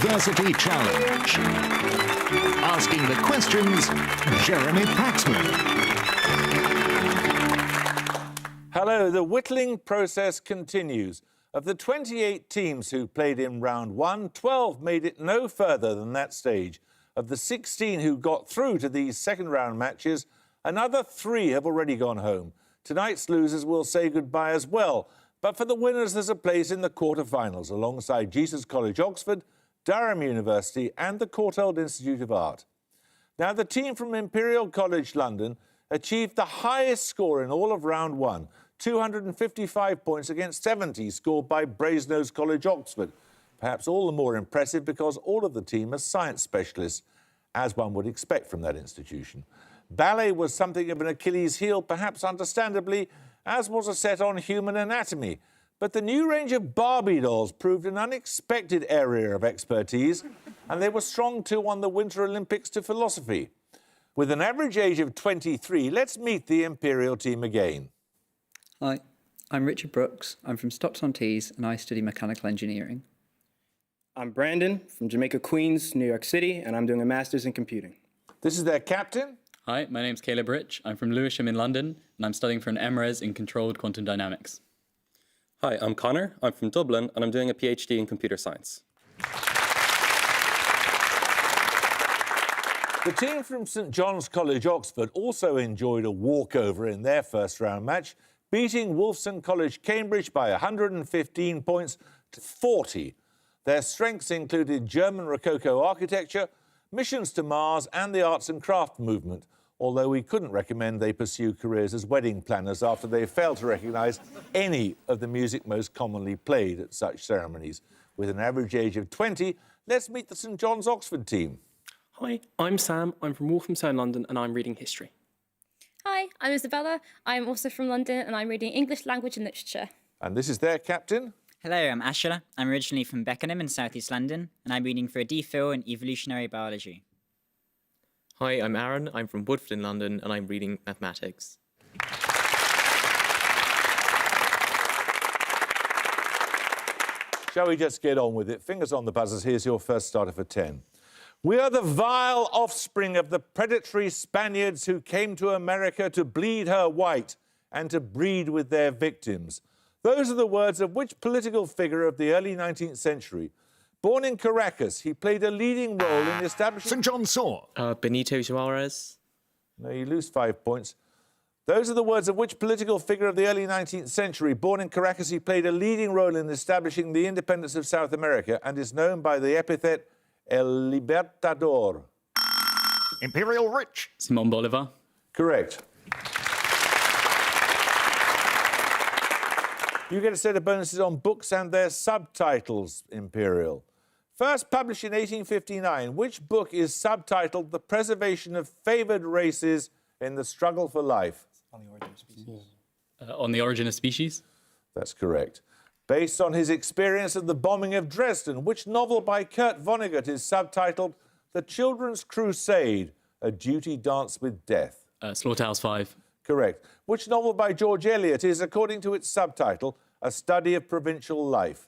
University Challenge. Asking the questions, Jeremy Paxman. Hello, the whittling process continues. Of the 28 teams who played in round one, 12 made it no further than that stage. Of the 16 who got through to these second round matches, another 3 have already gone home. Tonight's losers will say goodbye as well. But for the winners, there's a place in the quarter-finals alongside Jesus College, Oxford, Durham University and the Courtauld Institute of Art. Now, the team from Imperial College London achieved the highest score in all of round one, 255 points against 70 scored by Brasenose College, Oxford. Perhaps all the more impressive because all of the team are science specialists, as one would expect from that institution. Ballet was something of an Achilles heel, perhaps understandably, as was a set on human anatomy. But the new range of Barbie dolls proved an unexpected area of expertise, and they were strong too on the Winter Olympics to philosophy. With an average age of 23, let's meet the Imperial team again. Hi, I'm Richard Brooks. I'm from Stockton-on-Tees and I study mechanical engineering. I'm Brandon from Jamaica, Queens, New York City, and I'm doing a master's in computing. This is their captain. Hi, my name's Caleb Rich. I'm from Lewisham in London, and I'm studying for an MRes in Controlled Quantum Dynamics. Hi, I'm Connor. I'm from Dublin, and I'm doing a PhD in computer science. The team from St John's College, Oxford, also enjoyed a walkover in their first round match, beating Wolfson College, Cambridge by 115 points to 40. Their strengths included German Rococo architecture, missions to Mars and the arts and craft movement, although we couldn't recommend they pursue careers as wedding planners after they failed to recognise any of the music most commonly played at such ceremonies. With an average age of 20, let's meet the St John's Oxford team. Hi, I'm Sam. I'm from Walthamstow, London, and I'm reading history. Hi, I'm Isabella. I'm also from London, and I'm reading English language and literature. And this is their captain. Hello, I'm Ashila. I'm originally from Beckenham in South East London, and I'm reading for a DPhil in evolutionary biology. Hi, I'm Aaron. I'm from Woodford in London, and I'm reading mathematics. Shall we just get on with it? Fingers on the buzzers. Here's your first starter for 10. We are the vile offspring of the predatory Spaniards who came to America to bleed her white and to breed with their victims. Those are the words of which political figure of the early 19th century? Born in Caracas, he played a leading role in establishing... St John Saw. Benito Juarez. No, you lose 5 points. Those are the words of which political figure of the early 19th century? Born in Caracas, he played a leading role in establishing the independence of South America and is known by the epithet El Libertador. Imperial Rich. Simon Bolivar. Correct. You get a set of bonuses on books and their subtitles, Imperial. First published in 1859, which book is subtitled The Preservation of Favoured Races in the Struggle for Life? On the origin of species. On the Origin of Species. That's correct. Based on his experience of the bombing of Dresden, which novel by Kurt Vonnegut is subtitled The Children's Crusade, A Duty Dance with Death? Slaughterhouse 5. Correct. Which novel by George Eliot is, according to its subtitle, A Study of Provincial Life?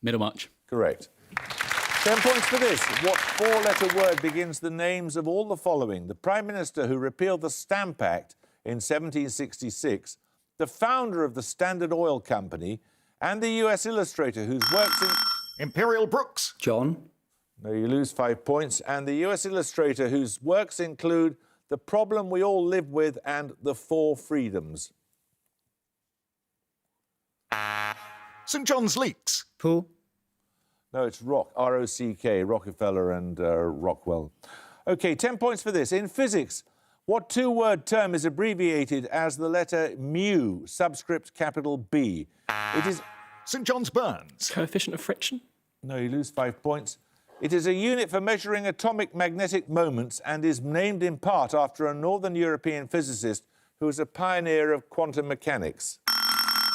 Middlemarch. Correct. 10 points for this. What four-letter word begins the names of all the following? The Prime Minister who repealed the Stamp Act in 1766, the founder of the Standard Oil Company, and the US illustrator whose works in... Imperial Brooks. John. No, you lose 5 points. And the US illustrator whose works include The Problem We All Live With and The Four Freedoms. St John's Leaks. Paul. No, it's Rock, R-O-C-K, Rockefeller and Rockwell. OK, 10 points for this. In physics, what two-word term is abbreviated as the letter mu, subscript capital B? It is... St John's Burns. Coefficient of friction? No, you lose 5 points. It is a unit for measuring atomic magnetic moments and is named in part after a Northern European physicist who was a pioneer of quantum mechanics.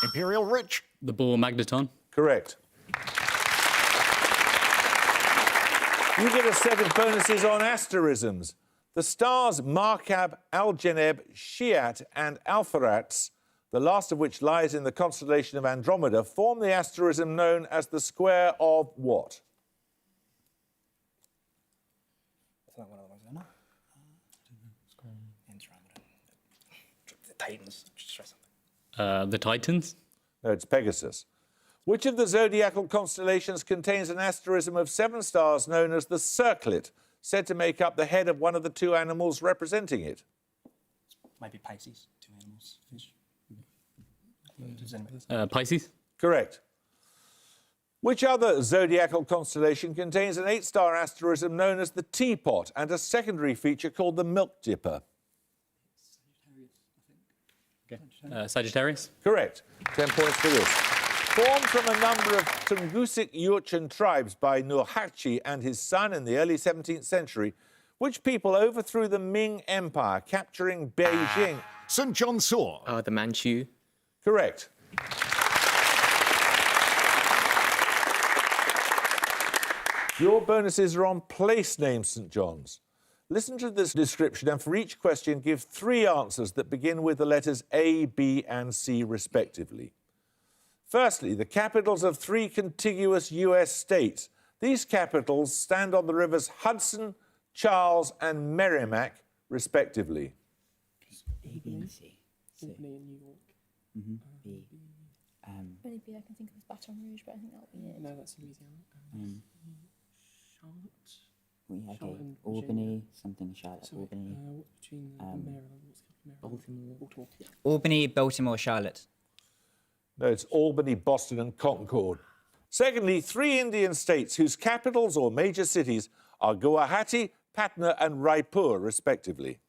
Imperial Rich. The Bohr magneton. Correct. You get a set of bonuses on asterisms. The stars Markab, Algeneb, Shiat and Alpheratz, the last of which lies in the constellation of Andromeda, form the asterism known as the square of what? Titans. Just try something. The Titans. No, it's Pegasus. Which of the zodiacal constellations contains an asterism of 7 stars known as the circlet, said to make up the head of one of the 2 animals representing it? Might be Pisces. 2 animals. Fish. Pisces. Correct. Which other zodiacal constellation contains an 8-star asterism known as the teapot and a secondary feature called the milk dipper? Sagittarius. Correct. 10 points for this. Formed from a number of Tungusic Yurchin tribes by Nurhaci and his son in the early 17th century, which people overthrew the Ming Empire, capturing Beijing? St. John Saw. The Manchu. Correct. Your bonuses are on place names, St. John's. Listen to this description and for each question give 3 answers that begin with the letters A, B and C respectively. Firstly, the capitals of 3 contiguous US states. These capitals stand on the rivers Hudson, Charles and Merrimack respectively. A, B, and C. Albany in New York. B. Only B I can think of is Baton Rouge, but I think that'll be it. No, that's Louisiana. Charlotte. Okay. and Albany, Virginia. something Charlotte. So, Albany. between Maryland, what's Maryland? Baltimore. Yeah. Albany, Baltimore, Charlotte. No, it's Albany, Boston and Concord. Secondly, 3 Indian states whose capitals or major cities are Guwahati, Patna and Raipur respectively.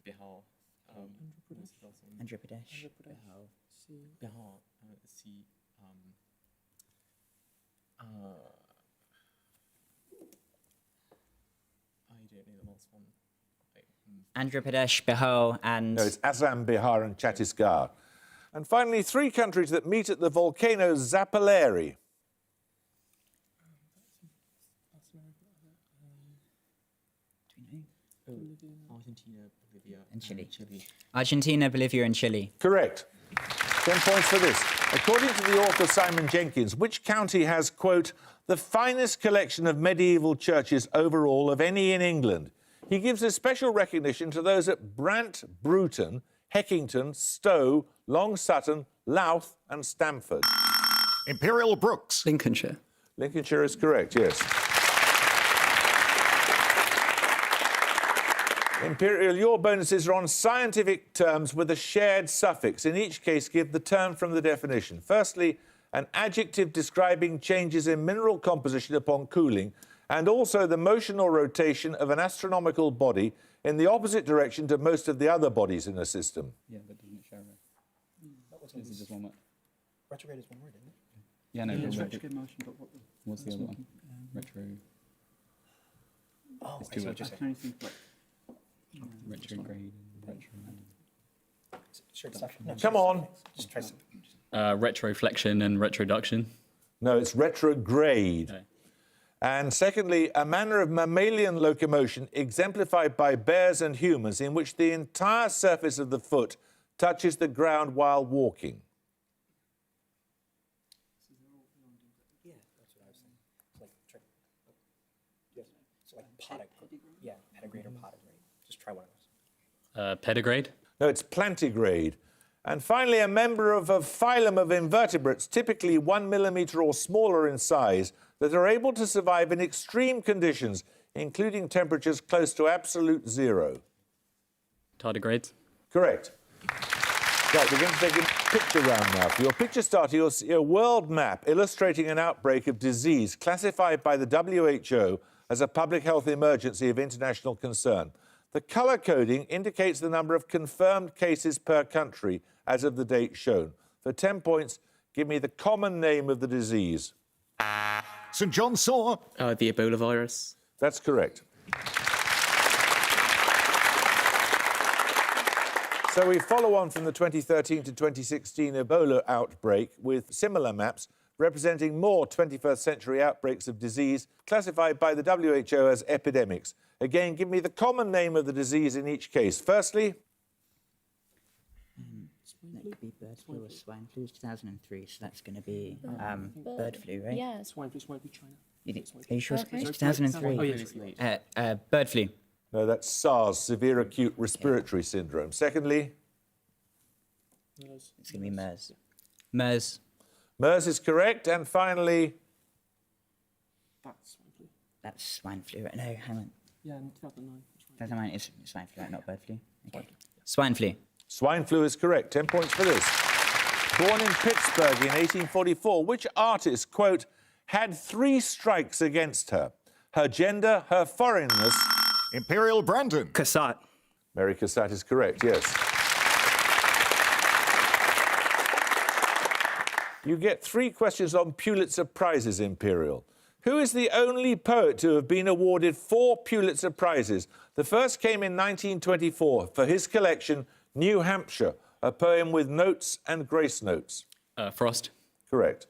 Bihar. Andhra Pradesh. Bihar. See. I don't know the last one. Andhra Pradesh, Bihar, and No, it's Assam, Bihar and Chhattisgarh. And finally, 3 countries that meet at the volcano Zapaleri. Argentina, Bolivia, and Chile. Argentina, Bolivia, and Chile. Correct. 10 points for this. According to the author Simon Jenkins, which county has, quote, the finest collection of medieval churches overall of any in England? He gives a special recognition to those at Brant, Bruton, Heckington, Stowe, Long Sutton, Louth and Stamford. Imperial Brooks. Lincolnshire. Lincolnshire is correct, yes. Imperial, your bonuses are on scientific terms with a shared suffix. In each case, give the term from the definition. Firstly, an adjective describing changes in mineral composition upon cooling, and also the motion or rotation of an astronomical body in the opposite direction to most of the other bodies in a system. Yeah, but doesn't it show it? This is just one word. Retrograde is one word, isn't it? Yeah, no. but Retrograde motion, but what's the other one? Retro. Oh, It's I 2 see what words. you're saying. Retrograde. Retro. Shared stuff. No, Come on. just try something. Retroflexion and retroduction. No, it's retrograde. Okay. And secondly, a manner of mammalian locomotion exemplified by bears and humans in which the entire surface of the foot touches the ground while walking. Yeah, that's what I was saying. It's like, yes. So like podigrade. Yeah, pedigrade or podigrade. Just try one of those. Pedigrade. No, it's plantigrade. And finally, a member of a phylum of invertebrates, typically 1 millimetre or smaller in size, that are able to survive in extreme conditions, including temperatures close to absolute zero. Tardigrades. Correct. Right, we're going to take a picture round now. For your picture starter, you'll see a world map illustrating an outbreak of disease classified by the WHO as a public health emergency of international concern. The colour coding indicates the number of confirmed cases per country as of the date shown. For 10 points, give me the common name of the disease. St. John Saw. The Ebola virus. That's correct. So we follow on from the 2013 to 2016 Ebola outbreak with similar maps representing more 21st century outbreaks of disease classified by the WHO as epidemics. Again, give me the common name of the disease in each case. Firstly, That could be bird flu or swine flu. 2003, so that's going to be bird flu, right? Yeah. Swine flu, China. Are you sure Okay. it's 2003? Oh, yes. Bird flu. no, that's SARS, severe acute respiratory syndrome. Secondly, It's going to be MERS. MERS. MERS is correct. And finally, That's That's swine swine flu. flu. No, hang on. Yeah, in 2009. Never mind, it's swine flu, right, not bird flu. Okay. Swine flu. swine flu is correct. 10 points for this. Born in Pittsburgh in 1844, which artist, quote, had 3 strikes against her? Her gender, her foreignness. Imperial Brandon. Cassatt. Mary Cassatt is correct, yes. You get 3 questions on Pulitzer Prizes, Imperial. Who is the only poet to have been awarded 4 Pulitzer Prizes? The first came in 1924 for his collection, New Hampshire, a poem with notes and grace notes. Frost. Correct.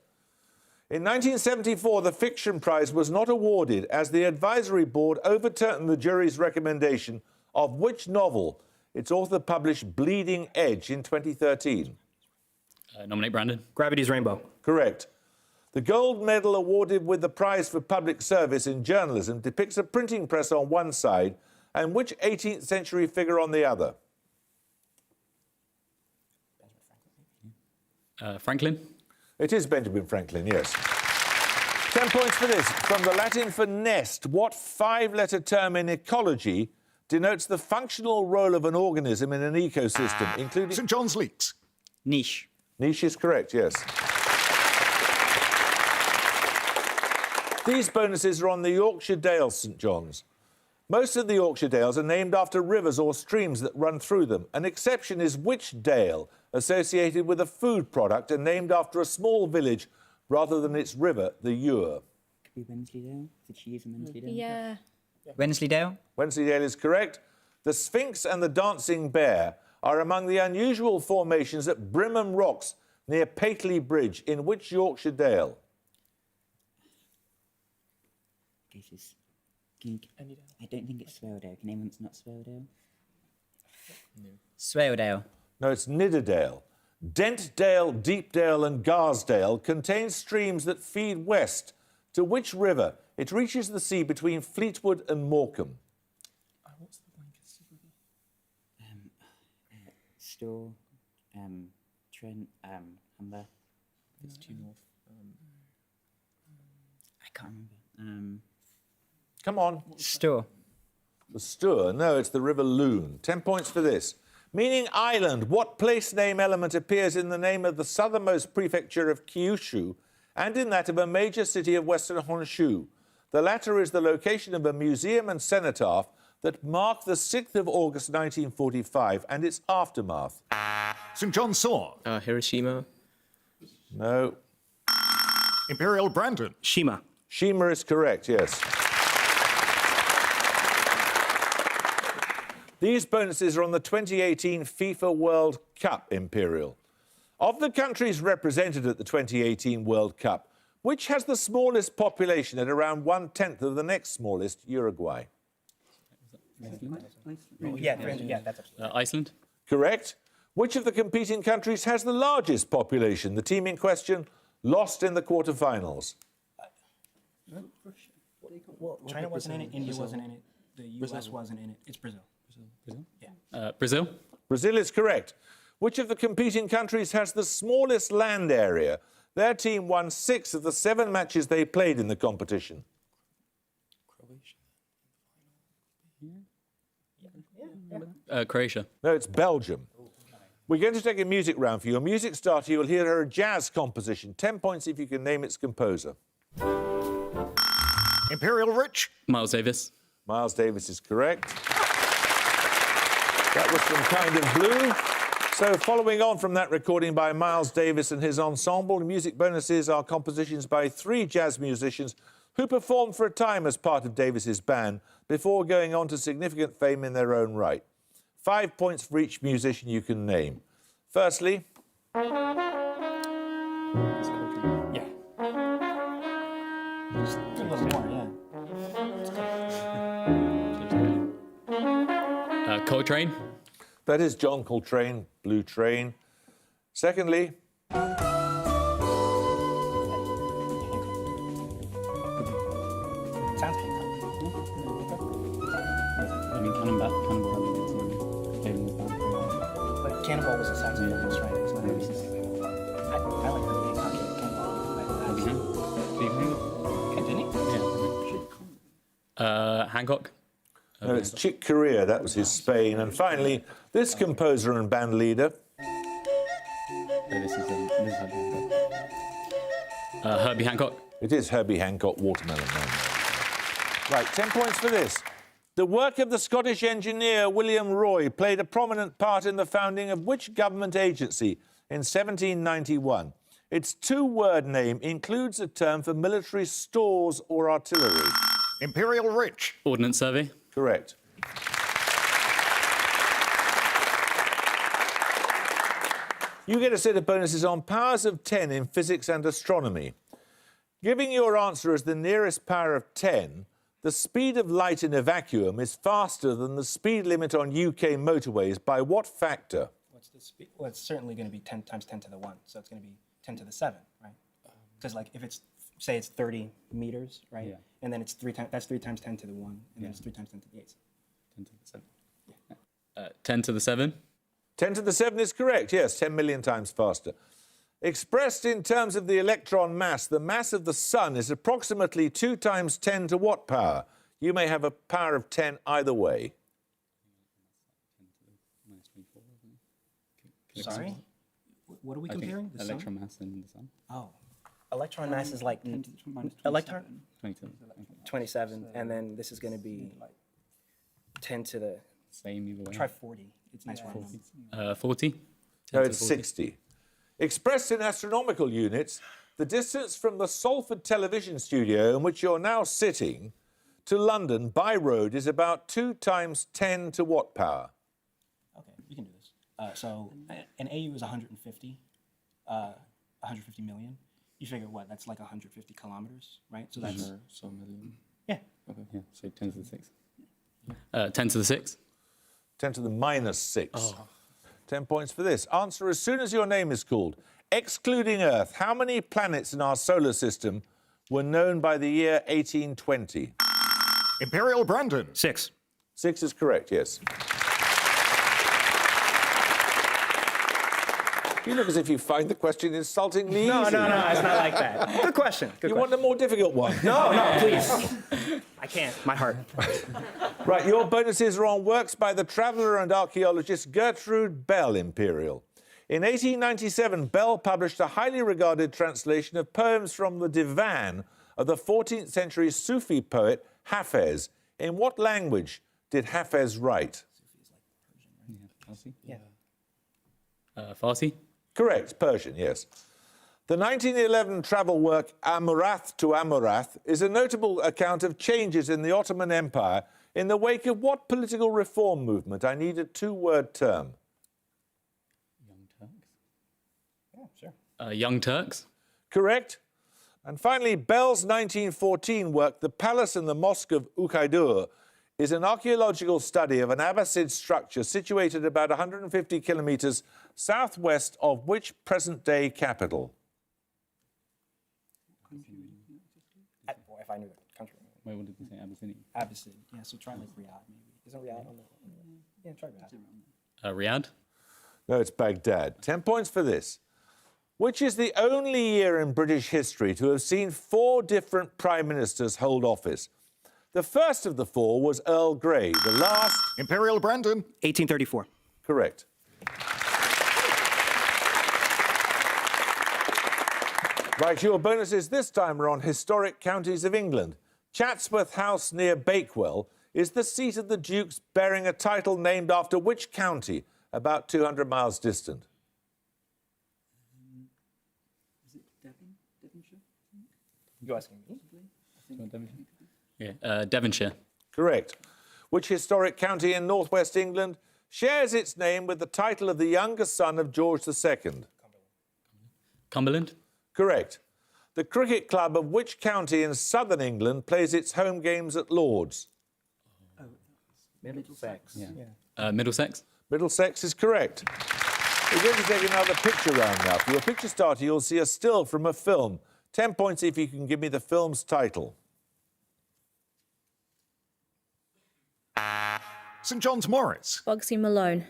In 1974, the Fiction Prize was not awarded as the advisory board overturned the jury's recommendation of which novel its author published Bleeding Edge in 2013. Nominate Brandon. Gravity's Rainbow. Correct. The gold medal awarded with the prize for public service in journalism depicts a printing press on one side and which 18th century figure on the other? Franklin. It is Benjamin Franklin, yes. 10 points for this. From the Latin for nest, what 5-letter term in ecology denotes the functional role of an organism in an ecosystem, including... St John's Leaks. Niche. Niche is correct, yes. These bonuses are on the Yorkshire Dales, St John's. Most of the Yorkshire Dales are named after rivers or streams that run through them. An exception is which dale, associated with a food product and named after a small village rather than its river, the Ure. Could be Wensleydale. Did she use a Wensleydale? Yeah. Wensleydale. Wensleydale is correct. The Sphinx and the Dancing Bear are among the unusual formations at Brimham Rocks near Pateley Bridge in which Yorkshire Dale? Cases. I don't think it's Swaledale. Can anyone not Swaledale? No. Swaledale. No, it's Nidderdale. Dentdale, Deepdale and Garsdale contain streams that feed west. To which river? It reaches the sea between Fleetwood and Morecambe. What's the Lancaster River? Store. Trent. Humber. It's due north. I can't remember. Come on. Store. The Stour. No, it's the River Loon. 10 points for this. Meaning island, what place name element appears in the name of the southernmost prefecture of Kyushu and in that of a major city of western Honshu? The latter is the location of a museum and cenotaph that mark the 6th of August 1945 and its aftermath. St John Soar. Hiroshima. No. Imperial Brandon. Shima. Shima is correct, yes. These bonuses are on the 2018 FIFA World Cup, Imperial. Of the countries represented at the 2018 World Cup, which has the smallest population at around 1/10 of the next smallest, Uruguay? Yeah, that's absolutely. Iceland. Correct. Which of the competing countries has the largest population? The team in question lost in the quarterfinals. Well, China wasn't in it, India wasn't in it, the US wasn't in it. It's Brazil. Brazil. Brazil is correct. Which of the competing countries has the smallest land area? Their team won 6 of the 7 matches they played in the competition. Croatia. No, it's Belgium. We're going to take a music round for you. A music starter, you'll hear a jazz composition. 10 points if you can name its composer. Imperial Rich. Miles Davis. Miles Davis is correct. That was from Kind of Blue. So following on from that recording by Miles Davis and his ensemble, music bonuses are compositions by 3 jazz musicians who performed for a time as part of Davis's band before going on to significant fame in their own right. 5 points for each musician you can name. Firstly... Yeah. Just a little more, yeah. Coltrane. That is John Coltrane, Blue Train. Secondly... Sounds Hancock. I mean, Cannonball. But Cannonball was a saxophonist, right? It's not Hancock. No, it's Chick Corea, that was his Spain. And finally, this composer and band leader. This is Herbie Hancock. It is Herbie Hancock, Watermelon Man. Right, 10 points for this. The work of the Scottish engineer William Roy played a prominent part in the founding of which government agency in 1791? Its two-word name includes a term for military stores or artillery. Imperial Rich. Ordnance Survey. Correct. You get a set of bonuses on powers of 10 in physics and astronomy. Giving your answer as the nearest power of 10, the speed of light in a vacuum is faster than the speed limit on UK motorways by what factor? What's the speed? Well, it's certainly going to be 10 times 10 to the 1, so it's going to be 10 to the 7, right? Because like if it's, say it's 30 meters, right? Yeah. And then it's 3 times, that's 3 times 10 to the 1, and then it's 3 times 10 to the 8. 10 to the 7. 10 to the 7. 10 to the 7 is correct, yes, 10 million times faster. Expressed in terms of the electron mass, the mass of the sun is approximately 2 times 10 to what power? You may have a power of 10 either way. Sorry? What are we comparing? The Electron sun? mass in the sun. Oh. Electron mass is like... 10 to the minus Electron? 27. 27, and then this is going to be 10 to the... Same either way. Try 40. It's nice round number. 40. 10 No, to it's 40. 60. Expressed in astronomical units, the distance from the Salford television studio in which you're now sitting to London by road is about 2 times 10 to what power? Okay, we can do this. So an AU is 150, 150 million. You figure what? That's like 150 kilometers, right? So that's... So million. Yeah. Okay. Yeah, so 10 to the 6. 10 to the 6. 10 to the minus 6. 10 points for this. Answer as soon as your name is called. Excluding Earth, how many planets in our solar system were known by the year 1820? Imperial Brandon. 6. 6 is correct, yes. You look as if you find the question insultingly No, easy. it's not like that. Good question. Good You question. want a more difficult one? No, please. I can't. My heart. Right, your bonuses are on works by the traveller and archaeologist Gertrude Bell, Imperial. In 1897, Bell published a highly regarded translation of poems from the Divan of the 14th century Sufi poet Hafez. In what language did Hafez write? Farsi? Yeah. Farsi? Correct, Persian, yes. The 1911 travel work Amurath to Amurath is a notable account of changes in the Ottoman Empire in the wake of what political reform movement? I need a two-word term. Young Turks? Yeah, sure. Young Turks? Correct. And finally, Bell's 1914 work, The Palace and the Mosque of Uqaydur, is an archaeological study of an Abbasid structure situated about 150 kilometres southwest of which present-day capital? Boy, if I knew the country. Wait, what did you say? Abyssinia? Abbasid. Yeah, so try like Riyadh, maybe. Isn't Riyadh on the... Yeah, try Riyadh. Riyadh? No, it's Baghdad. 10 points for this. Which is the only year in British history to have seen 4 different prime ministers hold office? The first of the 4 was Earl Grey. The last... Imperial Brandon. 1834. Correct. Right, your bonuses this time are on historic counties of England. Chatsworth House near Bakewell is the seat of the dukes bearing a title named after which county, about 200 miles distant? Is it Devon? Devonshire? You asking me? Yeah, Devonshire. Correct. Which historic county in northwest England shares its name with the title of the youngest son of George II? Cumberland? Correct. The cricket club of which county in southern England plays its home games at Lord's? Middlesex. Yeah. Middlesex? Middlesex is correct. We're going to take another picture round now. For your picture starter, you'll see a still from a film. 10 points if you can give me the film's title. St John's Morris. Bugsy Malone.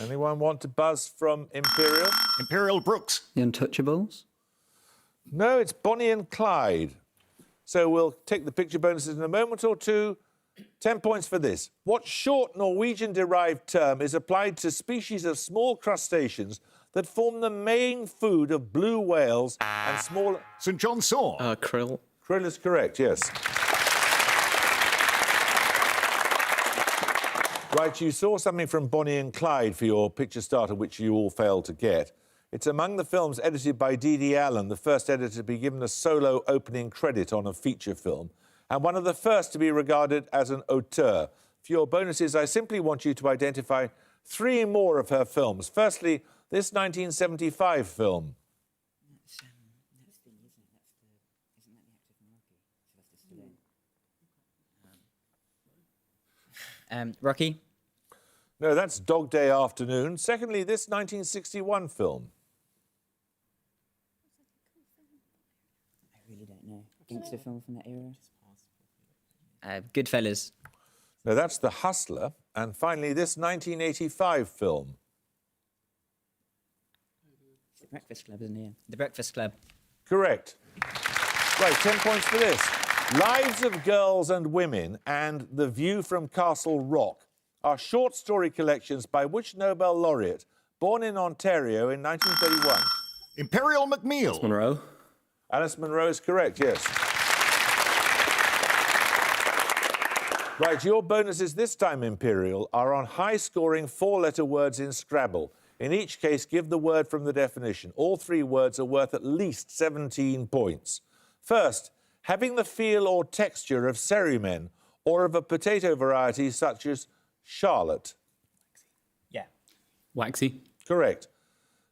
Anyone want to buzz from Imperial? Imperial Brooks. The Untouchables? No, it's Bonnie and Clyde. So we'll take the picture bonuses in a moment or two. 10 points for this. What short Norwegian-derived term is applied to species of small crustaceans that form the main food of blue whales and small... St John Saw. Krill. Krill is correct, yes. Right, you saw something from Bonnie and Clyde for your picture starter, which you all failed to get. It's among the films edited by D.D. Allen, the first editor to be given a solo opening credit on a feature film, and one of the first to be regarded as an auteur. For your bonuses, I simply want you to identify 3 more of her films. Firstly, this 1975 film. That's the thing, isn't it? Isn't that the actor from Rocky? Sylvester Stallone. Rocky? No, that's Dog Day Afternoon. Secondly, this 1961 film. I really don't know. Gangster film from that era? Goodfellas. No, that's The Hustler. And finally, this 1985 film. It's The Breakfast Club, isn't it? The Breakfast Club. Correct. Right, 10 points for this. Lives of Girls and Women and The View from Castle Rock are short story collections by which Nobel laureate, born in Ontario in 1931? Imperial McNeil. Monroe. Alice Munro is correct, yes. Right, your bonuses this time, Imperial, are on high-scoring 4-letter words in Scrabble. In each case, give the word from the definition. All 3 words are worth at least 17 points. First, having the feel or texture of cerumen or of a potato variety such as Charlotte. Yeah. Waxy. Correct.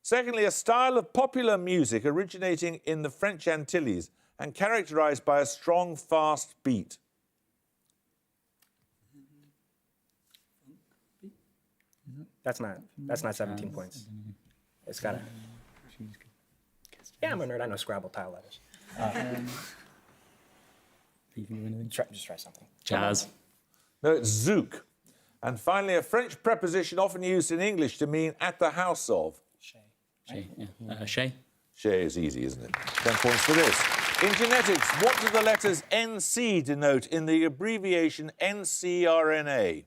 Secondly, a style of popular music originating in the French Antilles and characterised by a strong, fast beat. That's not 17 points. It's gotta. Yeah, I'm a nerd. I know Scrabble tile letters. Just try something. Jazz. No, it's zouk. And finally, a French preposition often used in English to mean at the house of. Shay. Yeah. Shay. Shay is easy, isn't it? 10 points for this. In genetics, what do the letters NC denote in the abbreviation ncRNA?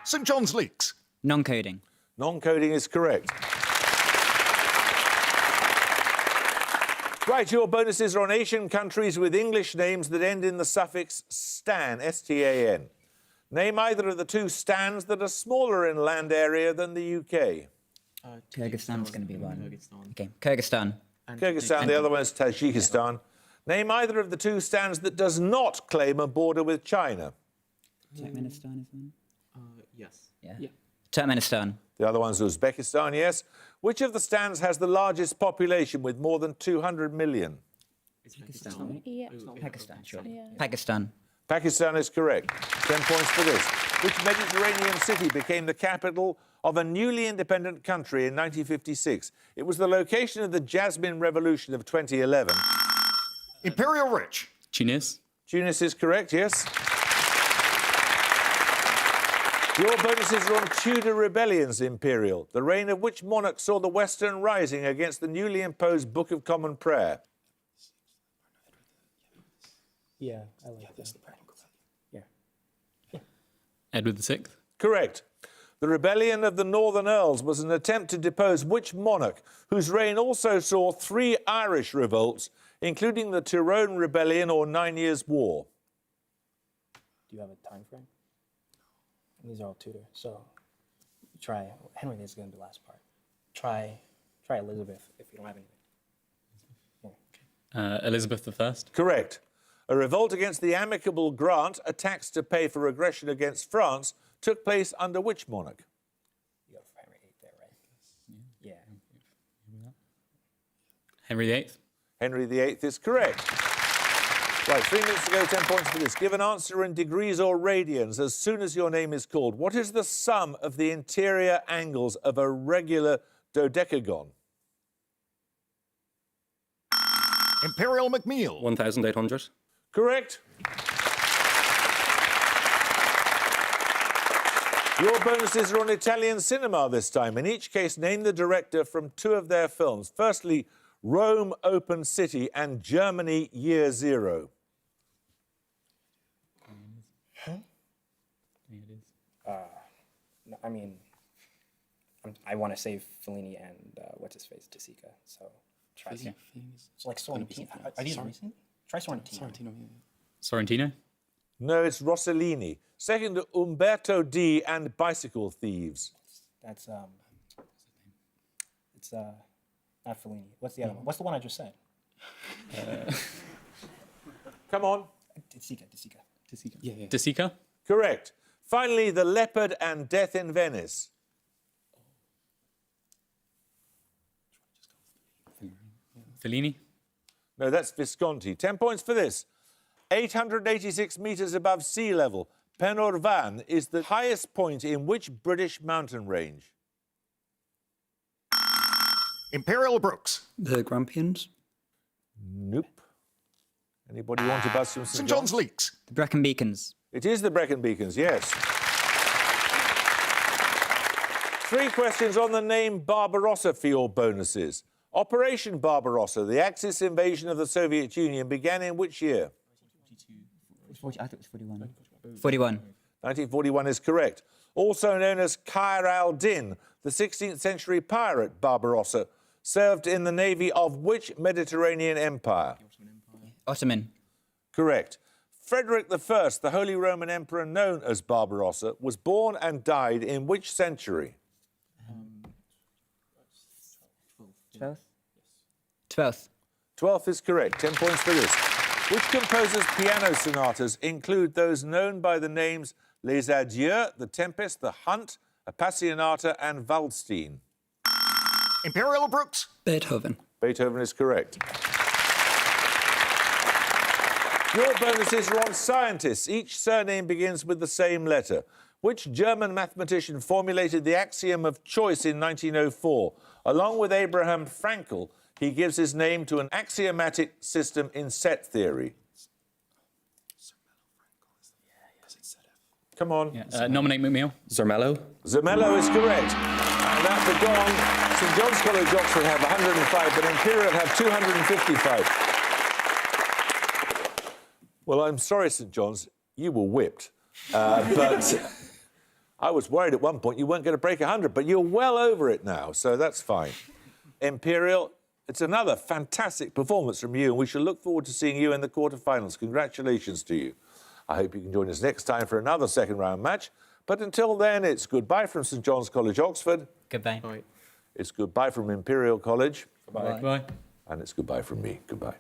St John's Leaks. Non-coding. Non-coding is correct. Right, your bonuses are on Asian countries with English names that end in the suffix stan, S-T-A-N. Name either of the 2 stans that are smaller in land area than the UK. Kyrgyzstan's going to be one. Okay, Kyrgyzstan. Kyrgyzstan, the other one is Tajikistan. Name either of the 2 stans that does not claim a border with China. Turkmenistan is one. Yes. Yeah. Turkmenistan. The other one's Uzbekistan, yes. Which of the stans has the largest population with more than 200 million? Pakistan, right? Yeah. Pakistan, surely. Yeah. Pakistan. Pakistan is correct. 10 points for this. Which Mediterranean city became the capital of a newly independent country in 1956? It was the location of the Jasmine Revolution of 2011. Imperial Rich. Tunis. Tunis is correct, yes. Your bonuses are on Tudor rebellions, Imperial. The reign of which monarch saw the Western Rising against the newly imposed Book of Common Prayer? Yeah, I like this. Yeah. Edward VI. Correct. The rebellion of the Northern Earls was an attempt to depose which monarch, whose reign also saw 3 Irish revolts, including the Tyrone Rebellion or 9 Years' War? Do you have a time frame? These are all Tudor, so try Henry. This is going to be the last part. Try Elizabeth if you don't have anything. Elizabeth I. Correct. A revolt against the amicable grant, a tax to pay for aggression against France, took place under which monarch? You got Henry VIII there, right? Yeah. Henry VIII. Henry VIII is correct. Right, 3 minutes to go, 10 points for this. Give an answer in degrees or radians as soon as your name is called. What is the sum of the interior angles of a regular dodecagon? Imperial McNeil. 1,800. Correct. Your bonuses are on Italian cinema this time. In each case, name the director from 2 of their films. Firstly, Rome Open City and Germany Year Zero. I mean, I want to save Fellini and what's his face, DeSica. So try. So like Sorrentino. Are these recent? Try Sorrentino. Sorrentino? No, it's Rossellini. Second, Umberto D. and Bicycle Thieves. That's it's not Fellini. What's the other one? What's the one I just said? Come on. DeSica. DeSica? Correct. Finally, The Leopard and Death in Venice. Fellini? No, that's Visconti. 10 points for this. 886 metres above sea level, Penrhyn is the highest point in which British mountain range? Imperial Brooks. The Grampians. Nope. Anybody want to buzz from St John's Leaks. The Brecon Beacons. It is the Brecon Beacons, yes. 3 questions on the name Barbarossa for your bonuses. Operation Barbarossa, the Axis invasion of the Soviet Union, began in which year? I thought it was 41. 41. 1941 is correct. Also known as Khair al-Din, the 16th century pirate Barbarossa, served in the navy of which Mediterranean empire? Ottoman. Correct. Frederick I, the Holy Roman Emperor known as Barbarossa, was born and died in which century? 12th? 12th. 12th is correct. 10 points for this. Which composer's piano sonatas include those known by the names Les Adieux, The Tempest, The Hunt, Appassionata and Waldstein? Imperial Brooks. Beethoven. Beethoven is correct. Your bonuses are on scientists. Each surname begins with the same letter. Which German mathematician formulated the axiom of choice in 1904? Along with Abraham Frankl, he gives his name to an axiomatic system in set theory. Come on. Yeah. Nominate McNeil. Zermelo. Zermelo is correct. And at the gong, St John's College, Oxford have 105, but Imperial have 255. Well, I'm sorry, St John's, you were whipped. But I was worried at one point you weren't going to break 100, but you're well over it now, so that's fine. Imperial, it's another fantastic performance from you, and we shall look forward to seeing you in the quarterfinals. Congratulations to you. I hope you can join us next time for another second-round match. But until then, it's goodbye from St John's College, Oxford. Goodbye. Bye. It's goodbye from Imperial College. Goodbye. Goodbye. And it's goodbye from me. Goodbye.